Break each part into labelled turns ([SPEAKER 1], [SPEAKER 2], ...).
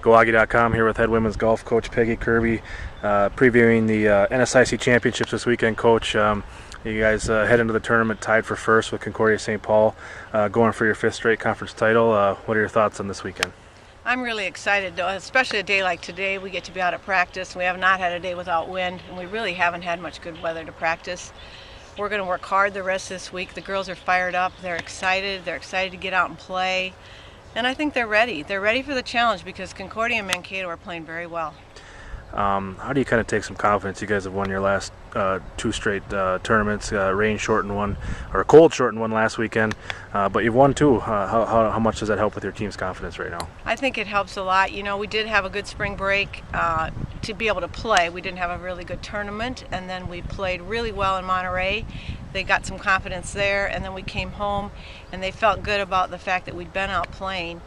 [SPEAKER 1] GoAggie.com here with head women's golf coach Peggy, Kirby, previewing the NSIC championships this weekend. Coach, you guys head into the tournament tied for first with Concordia St. Paul, going for your fifth straight conference title. What are your thoughts on this weekend?
[SPEAKER 2] I'm really excited, especially a day like today. We get to be out at practice. We have not had a day without wind, and we really haven't had much good weather to practice. We're going to work hard the rest of this week. The girls are fired up. They're excited. They're excited to get out and play. And I think they're ready. They're ready for the challenge because Concordia and Mankato are playing very well.
[SPEAKER 1] How do you kind of take some confidence? You guys have won your last two straight tournaments. Rain shortened one, or cold shortened one last weekend, but you've won two. How much does that help with your team's confidence right now?
[SPEAKER 2] I think it helps a lot. You know, we did have a good spring break to be able to play. We didn't have a really good tournament, and then we played really well in Monterey. They got some confidence there, and then we came home, and they felt good about the fact that we'd been out playing.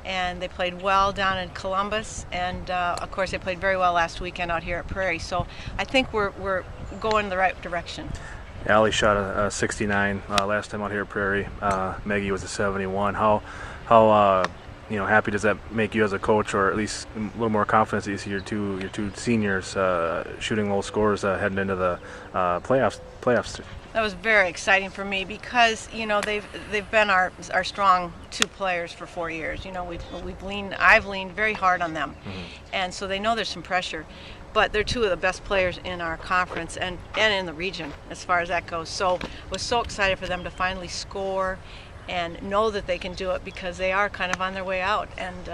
[SPEAKER 2] And they played well down in Columbus, and of course they played very well last weekend out here at Prairie. So I think we're going in the right direction.
[SPEAKER 1] Allie shot a 69 last time out here at Prairie. Maggie was a 71. How happy does that make you as a coach, or at least a little more confidence that you see your two seniors shooting low scores heading into the playoffs?
[SPEAKER 2] That was very exciting for me because they've been our strong two players for 4 years. You know, I've leaned very hard on them, and so they know there's some pressure. But they're two of the best players in our conference and in the region as far as that goes. So I was so excited for them to finally score and know that they can do it because they are kind of on their way out, and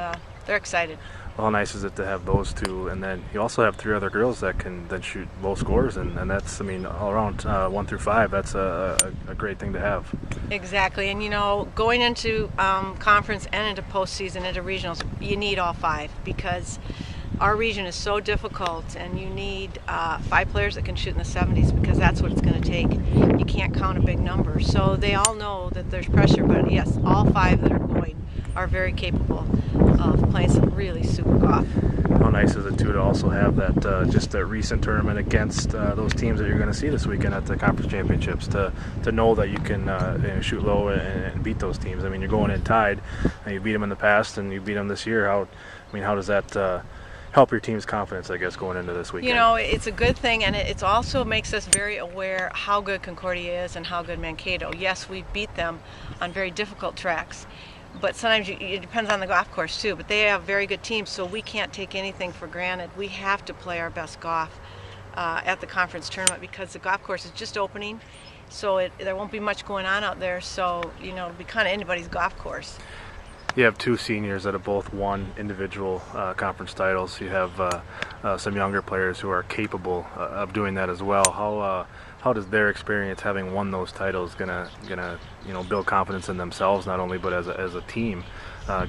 [SPEAKER 2] they're excited.
[SPEAKER 1] Well, how nice is it to have those two, and then you also have three other girls that can then shoot low scores, and that's, all around 1 through 5, that's a great thing to have.
[SPEAKER 2] Exactly, and going into conference and into postseason, into regionals, you need all 5 because our region is so difficult, and you need 5 players that can shoot in the 70s because that's what it's going to take. You can't count a big number. So they all know that there's pressure, but yes, all 5 that are going are very capable of playing some really super golf.
[SPEAKER 1] How nice is it too to also have that just a recent tournament against those teams that you're going to see this weekend at the conference championships, to know that you can shoot low and beat those teams. You're going in tied, and you beat them in the past, and you beat them this year. How does that help your team's confidence, I guess, going into this weekend?
[SPEAKER 2] It's a good thing, and it also makes us very aware how good Concordia is and how good Mankato. Yes, we beat them on very difficult tracks, but sometimes it depends on the golf course too. But they have very good teams, so we can't take anything for granted. We have to play our best golf at the conference tournament because the golf course is just opening, so there won't be much going on out there. So it'll be kind of anybody's golf course.
[SPEAKER 1] You have two seniors that have both won individual conference titles. You have some younger players who are capable of doing that as well. How does their experience, having won those titles, gonna build confidence in themselves, not only but as a team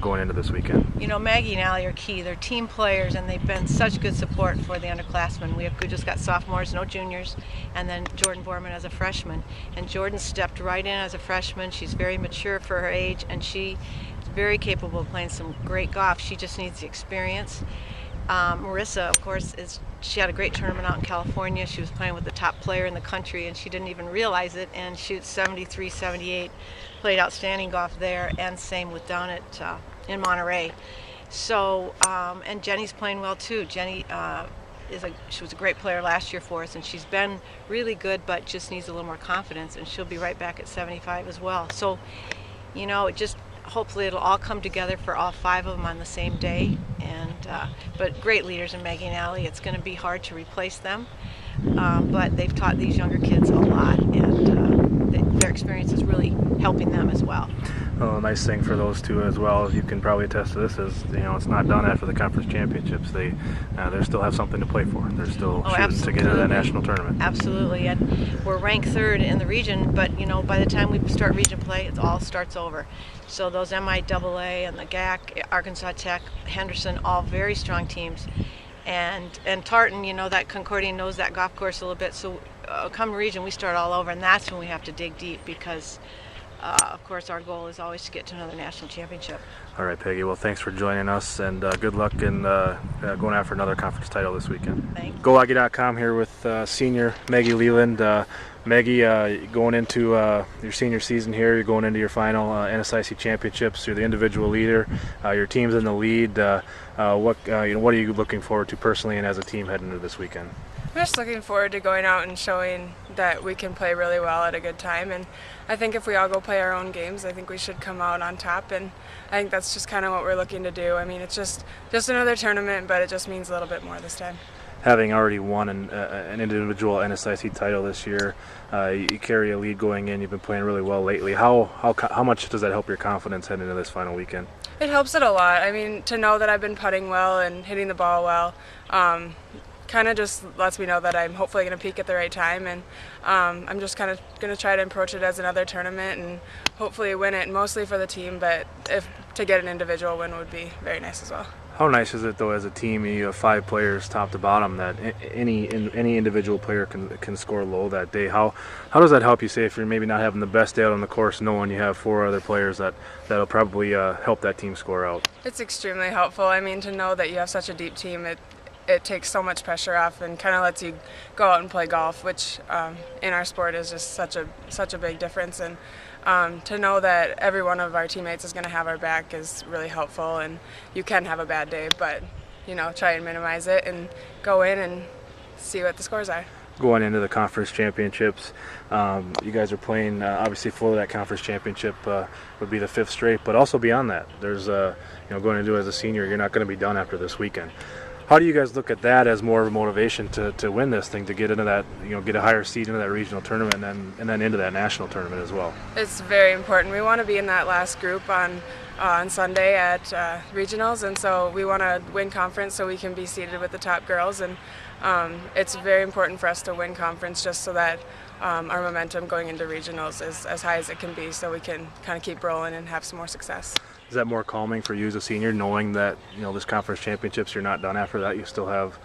[SPEAKER 1] going into this weekend?
[SPEAKER 2] Maggie and Allie are key. They're team players, and they've been such good support for the underclassmen. We just got sophomores, no juniors, and then Jordan Borman as a freshman. And Jordan stepped right in as a freshman. She's very mature for her age, and she very capable of playing some great golf. She just needs the experience. Marissa, of course, she had a great tournament out in California. She was playing with the top player in the country, and she didn't even realize it, and shoots 73, 78. Played outstanding golf there, and same with down in Monterey. So, and Jenny's playing well too. Jenny she was a great player last year for us, and she's been really good, but just needs a little more confidence, and she'll be right back at 75 as well. So, hopefully it'll all come together for all 5 of them on the same day, but great leaders in Maggie and Allie. It's going to be hard to replace them, but they've taught these younger kids a lot, and their experience is really helping them as well.
[SPEAKER 1] Well, a nice thing for those two as well, you can probably attest to this, is it's not done after the conference championships. They still have something to play for. They're still shooting to get into that national tournament.
[SPEAKER 2] Absolutely, and we're ranked 3rd in the region, but by the time we start region play, it all starts over. So those MIAA and the GAC, Arkansas Tech, Henderson, all very strong teams. And Tartan, that Concordia knows that golf course a little bit. So come region, we start all over, and that's when we have to dig deep because, of course, our goal is always to get to another national championship.
[SPEAKER 1] All right, Peggy. Well, thanks for joining us, and good luck in going after another conference title this weekend.
[SPEAKER 2] Thanks.
[SPEAKER 1] GoAggie.com here with senior Maggie Leland. Maggie, going into your senior season here, you're going into your final NSIC championships. You're the individual leader. Your team's in the lead. What are you looking forward to personally and as a team heading into this weekend?
[SPEAKER 3] I'm just looking forward to going out and showing that we can play really well at a good time. And I think if we all go play our own games, I think we should come out on top. And I think that's just kind of what we're looking to do. I mean, it's just another tournament, but it just means a little bit more this time.
[SPEAKER 1] Having already won an individual NSIC title this year, you carry a lead going in. You've been playing really well lately. How much does that help your confidence heading into this final weekend?
[SPEAKER 3] It helps it a lot. I mean, to know that I've been putting well and hitting the ball well, kind of just lets me know that I'm hopefully going to peak at the right time, and I'm just kind of going to try to approach it as another tournament and hopefully win it, mostly for the team, but if to get an individual win would be very nice as well.
[SPEAKER 1] How nice is it, though, as a team, you have 5 players top to bottom, that any individual player can score low that day? How does that help you, say, if you're maybe not having the best day out on the course, knowing you have 4 other players that'll probably help that team score out?
[SPEAKER 3] It's extremely helpful. I mean, to know that you have such a deep team, it takes so much pressure off and kind of lets you go out and play golf, which in our sport is just such a big difference. And to know that every one of our teammates is going to have our back is really helpful. And you can have a bad day, but try and minimize it and go in and see what the scores are.
[SPEAKER 1] Going into the conference championships, you guys are playing obviously for that conference championship would be the 5th straight, but also beyond that, there's going into as a senior, you're not going to be done after this weekend. How do you guys look at that as more of a motivation to win this thing, to get into that, get a higher seed into that regional tournament and then into that national tournament as well?
[SPEAKER 3] It's very important. We want to be in that last group on Sunday at regionals, and so we want to win conference so we can be seated with the top girls. And it's very important for us to win conference just so that our momentum going into regionals is as high as it can be, so we can kind of keep rolling and have some more success.
[SPEAKER 1] Is that more calming for you as a senior, knowing that this conference championships, you're not done after that? You still have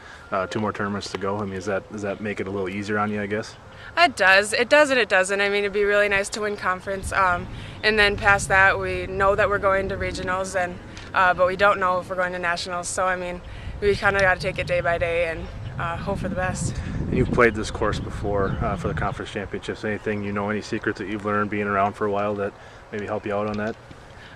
[SPEAKER 1] 2 more tournaments to go. I mean, does that make it a little easier on you, I guess?
[SPEAKER 3] It does. It does and it doesn't. I mean, it'd be really nice to win conference, and then past that, we know that we're going to regionals, and but we don't know if we're going to nationals. So I mean, we kind of got to take it day by day and hope for the best.
[SPEAKER 1] And you've played this course before for the conference championships. Anything any secrets that you've learned being around for a while that maybe help you out on that?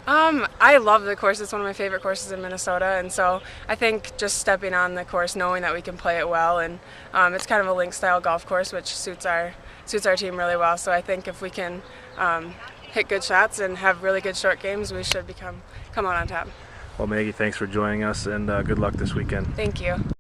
[SPEAKER 3] I love the course. It's one of my favorite courses in Minnesota, and so I think just stepping on the course, knowing that we can play it well, and it's kind of a link-style golf course, which suits our team really well. So I think if we can hit good shots and have really good short games, we should come out on top.
[SPEAKER 1] Well, Maggie, thanks for joining us, and good luck this weekend.
[SPEAKER 3] Thank you.